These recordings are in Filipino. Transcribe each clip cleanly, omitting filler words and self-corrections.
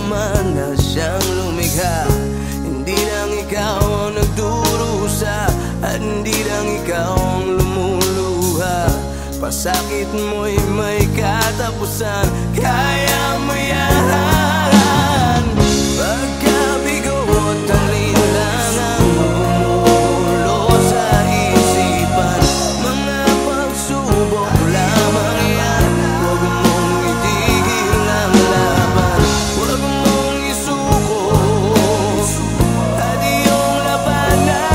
naman na siyang lumikha. Hindi lang ikaw ang nagdurusa, at hindi lang ikaw ang lumuluha. Pasakit mo'y may katapusan, kaya mo yan. Pagkabigo at talinlang ang bumulo sa isipan. Mga pagsubok lamang yan, huwag mong itigil ang laban. Huwag mong isuko at iyong labanan.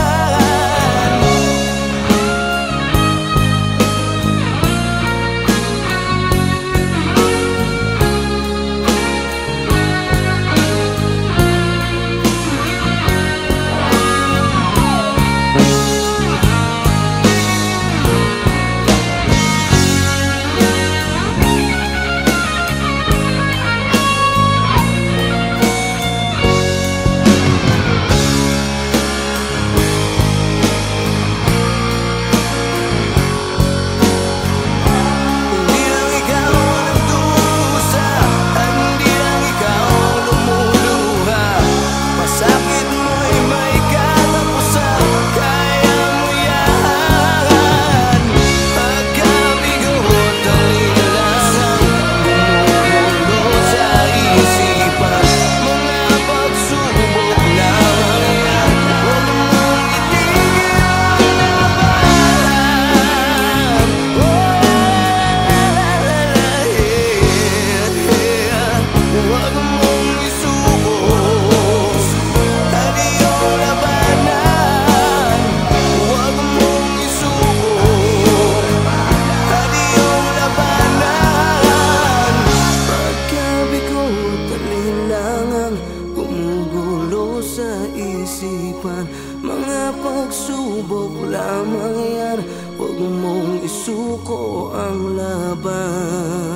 Sa isipan, mga pagsubok lamang yan, huwag mong isuko ang laban.